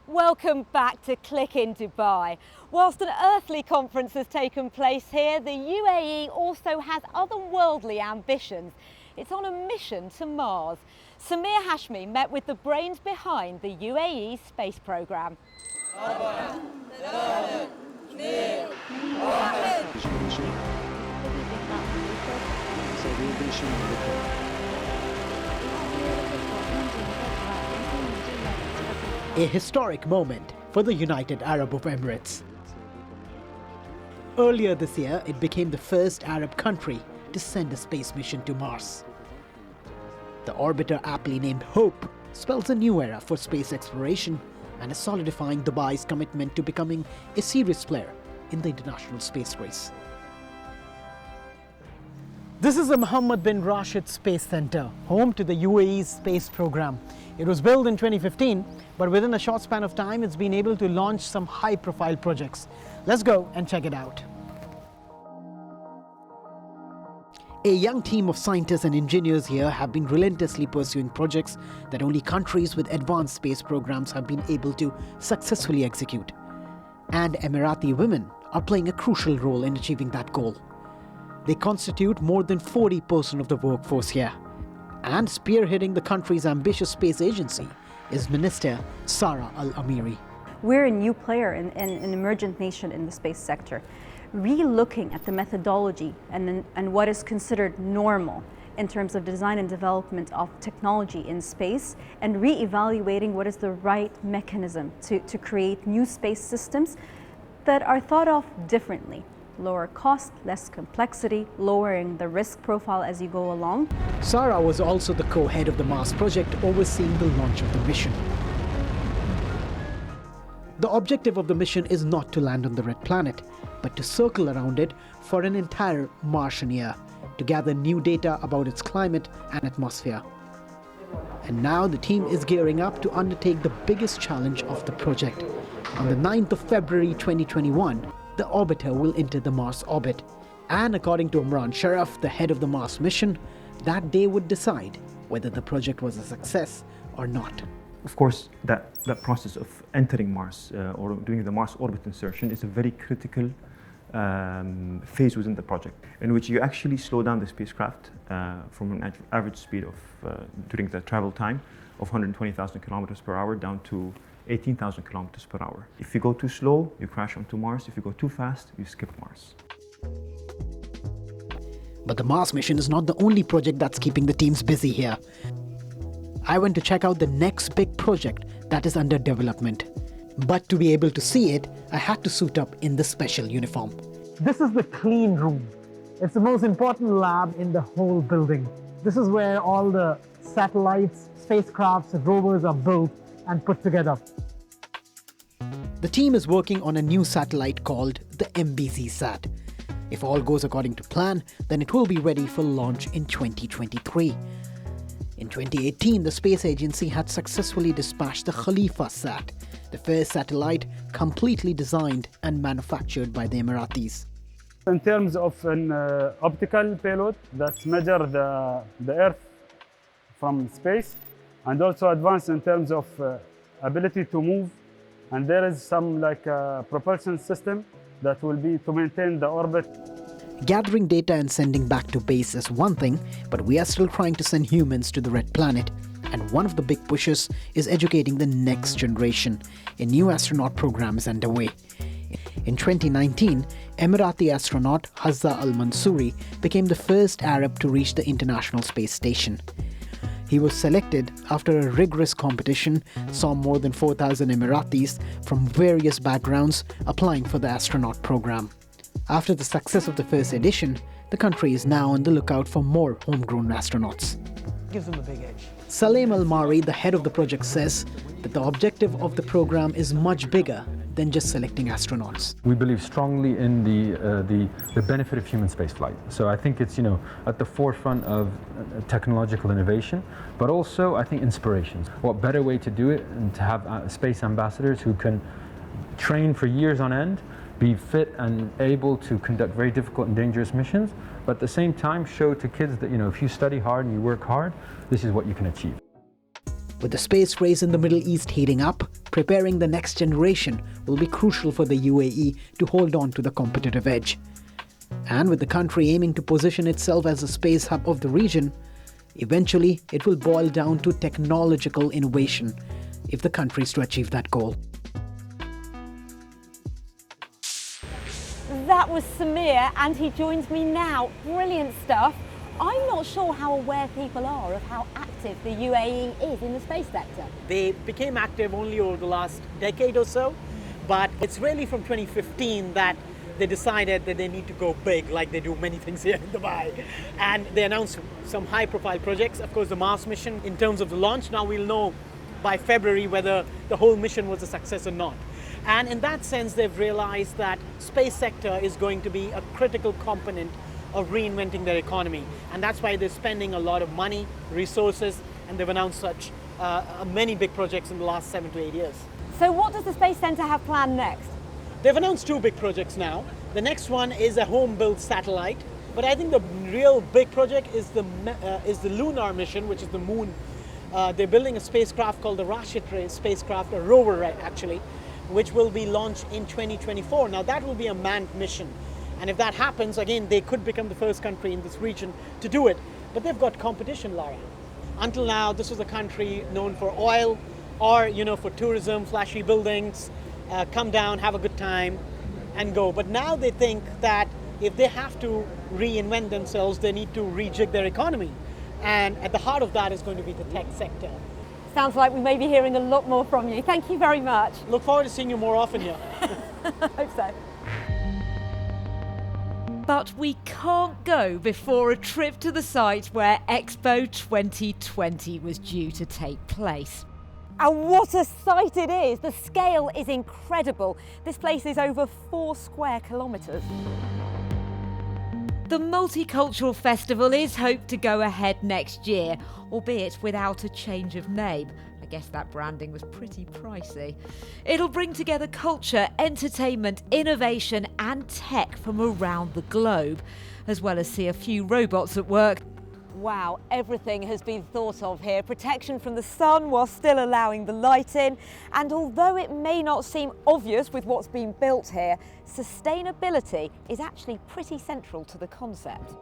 Welcome back to Click in Dubai. Whilst an earthly conference has taken place here, the UAE also has otherworldly ambitions. It's on a mission to Mars. Samir Hashmi met with the brains behind the UAE Space Program. A historic moment for the United Arab Emirates. Earlier this year, it became the first Arab country to send a space mission to Mars. The orbiter, aptly named Hope, spells a new era for space exploration and is solidifying Dubai's commitment to becoming a serious player in the international space race. This is the Mohammed bin Rashid Space Center, home to the UAE Space Program. It was built in 2015, but within a short span of time, it's been able to launch some high-profile projects. Let's go and check it out. A young team of scientists and engineers here have been relentlessly pursuing projects that only countries with advanced space programs have been able to successfully execute. And Emirati women are playing a crucial role in achieving that goal. They constitute more than 40% of the workforce here. And spearheading the country's ambitious space agency is Minister Sara Al-Amiri. We're a new player in an emergent nation in the space sector, re-looking at the methodology and what is considered normal in terms of design and development of technology in space, and re-evaluating what is the right mechanism to create new space systems that are thought of differently. Lower cost, less complexity, lowering the risk profile as you go along. Sara was also the co-head of the Mars project, overseeing the launch of the mission. The objective of the mission is not to land on the red planet, but to circle around it for an entire Martian year, to gather new data about its climate and atmosphere. And now the team is gearing up to undertake the biggest challenge of the project. On the 9th of February 2021, the orbiter will enter the Mars orbit. And according to Imran Sharaf, the head of the Mars mission, that day would decide whether the project was a success or not. Of course, that process of entering Mars or doing the Mars orbit insertion is a very critical phase within the project, in which you actually slow down the spacecraft from an average speed of, during the travel time, of 120,000 kilometers per hour down to 18,000 kilometers per hour. If you go too slow, you crash onto Mars. If you go too fast, you skip Mars. But the Mars mission is not the only project that's keeping the teams busy here. I went to check out the next big project that is under development. But to be able to see it, I had to suit up in the special uniform. This is the clean room. It's the most important lab in the whole building. This is where all the satellites, spacecrafts, and rovers are built and put together. The team is working on a new satellite called the MBRSAT. If all goes according to plan, then it will be ready for launch in 2023. In 2018, the space agency had successfully dispatched the Khalifa Sat, the first satellite completely designed and manufactured by the Emiratis. In terms of an optical payload that measures the Earth from space, and also advanced in terms of ability to move, and there is some propulsion system that will be to maintain the orbit. Gathering data and sending back to base is one thing, but we are still trying to send humans to the red planet. And one of the big pushes is educating the next generation. A new astronaut program is underway. In 2019, Emirati astronaut Hazza Al-Mansouri became the first Arab to reach the International Space Station. He was selected after a rigorous competition, saw more than 4,000 Emiratis from various backgrounds applying for the astronaut program. After the success of the first edition, the country is now on the lookout for more homegrown astronauts. Gives them a big edge. Saleem Al-Mari, the head of the project, says that the objective of the program is much bigger than just selecting astronauts. We believe strongly in the benefit of human spaceflight. So I think it's at the forefront of technological innovation, but also I think inspiration. What better way to do it than to have space ambassadors who can train for years on end, be fit and able to conduct very difficult and dangerous missions, but at the same time show to kids that if you study hard and you work hard, this is what you can achieve. With the space race in the Middle East heating up, preparing the next generation will be crucial for the UAE to hold on to the competitive edge. And with the country aiming to position itself as a space hub of the region, eventually it will boil down to technological innovation if the country is to achieve that goal. That was Samir, and he joins me now. Brilliant stuff. I'm not sure how aware people are of how active the UAE is in the space sector. They became active only over the last decade or so, but it's really from 2015 that they decided that they need to go big, like they do many things here in Dubai. And they announced some high-profile projects. Of course, the Mars mission, in terms of the launch, now we'll know by February whether the whole mission was a success or not. And in that sense, they've realized that space sector is going to be a critical component of reinventing their economy. And that's why they're spending a lot of money, resources, and they've announced such many big projects in the last 7 to 8 years. So what does the Space Centre have planned next? They've announced 2 big projects now. The next one is a home-built satellite, but I think the real big project is the lunar mission, which is the moon. They're building a spacecraft called the Rashid spacecraft, a rover actually, which will be launched in 2024. Now that will be a manned mission. And if that happens, again, they could become the first country in this region to do it. But they've got competition, Lara. Until now, this was a country known for oil or, for tourism, flashy buildings, come down, have a good time and go. But now they think that if they have to reinvent themselves, they need to rejig their economy. And at the heart of that is going to be the tech sector. Sounds like we may be hearing a lot more from you. Thank you very much. Look forward to seeing you more often here. Hope so. But we can't go before a trip to the site where Expo 2020 was due to take place. And what a sight it is! The scale is incredible. This place is over 4 square kilometres. The multicultural festival is hoped to go ahead next year, albeit without a change of name. I guess that branding was pretty pricey. It'll bring together culture, entertainment, innovation and tech from around the globe, as well as see a few robots at work. Wow, everything has been thought of here. Protection from the sun while still allowing the light in. And although it may not seem obvious with what's been built here, sustainability is actually pretty central to the concept.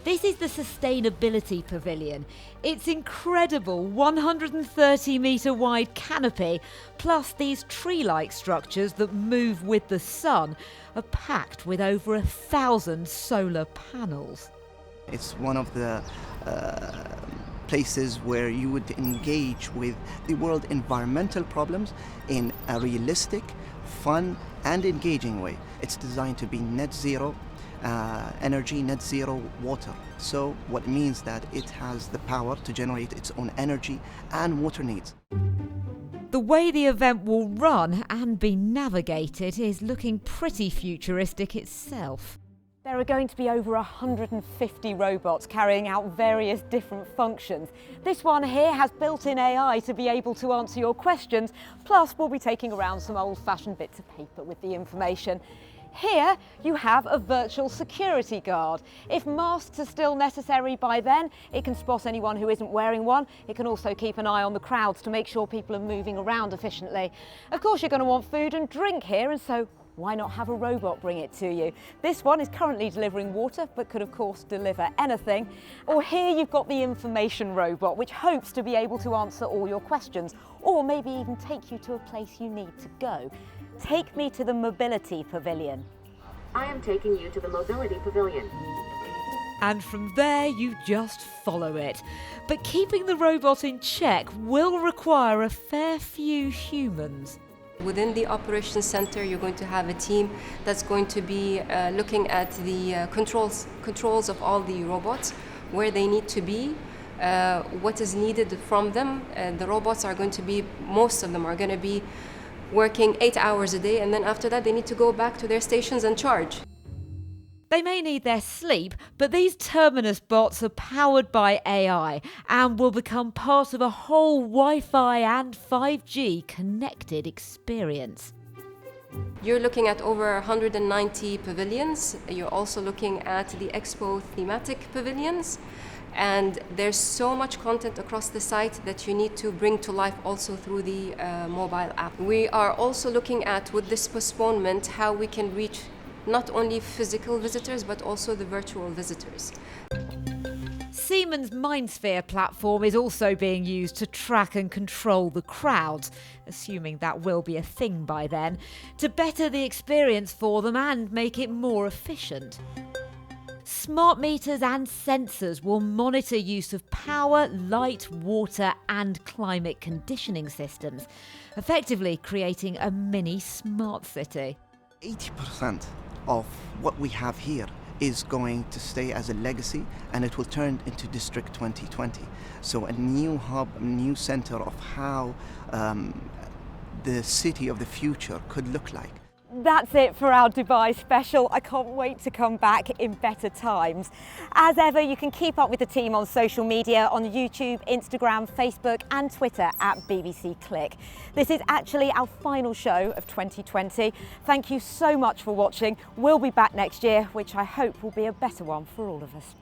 This is the Sustainability Pavilion. Its incredible 130-metre wide canopy, plus these tree-like structures that move with the sun, are packed with over 1,000 solar panels. It's one of the places where you would engage with the world environmental problems in a realistic, fun and engaging way. It's designed to be net zero energy, net zero water. So what means that it has the power to generate its own energy and water needs. The way the event will run and be navigated is looking pretty futuristic itself. There are going to be over 150 robots carrying out various different functions. This one here has built-in AI to be able to answer your questions, plus we'll be taking around some old-fashioned bits of paper with the information. Here you have a virtual security guard. If masks are still necessary by then, it can spot anyone who isn't wearing one. It can also keep an eye on the crowds to make sure people are moving around efficiently. Of course, you're going to want food and drink here, and so why not have a robot bring it to you? This one is currently delivering water, but could of course deliver anything. Or here you've got the information robot, which hopes to be able to answer all your questions, or maybe even take you to a place you need to go. Take me to the Mobility Pavilion. I am taking you to the Mobility Pavilion. And from there you just follow it. But keeping the robot in check will require a fair few humans. Within the operations center, you're going to have a team that's going to be looking at the controls of all the robots, where they need to be, what is needed from them. The robots are going to be, most of them are going to be working 8 hours a day, and then after that they need to go back to their stations and charge. They may need their sleep, but these Terminus bots are powered by AI and will become part of a whole Wi-Fi and 5G connected experience. You're looking at over 190 pavilions. You're also looking at the Expo thematic pavilions. And there's so much content across the site that you need to bring to life also through the mobile app. We are also looking at, with this postponement, how we can reach not only physical visitors but also the virtual visitors. Siemens' MindSphere platform is also being used to track and control the crowds, assuming that will be a thing by then, to better the experience for them and make it more efficient. Smart meters and sensors will monitor use of power, light, water and climate conditioning systems, effectively creating a mini smart city. 80% of what we have here is going to stay as a legacy, and it will turn into District 2020. So a new hub, a new center of how the city of the future could look like. That's it for our Dubai special. I can't wait to come back in better times. As ever, you can keep up with the team on social media on YouTube, Instagram, Facebook and Twitter at BBC Click. This is actually our final show of 2020. Thank you so much for watching. We'll be back next year, which I hope will be a better one for all of us.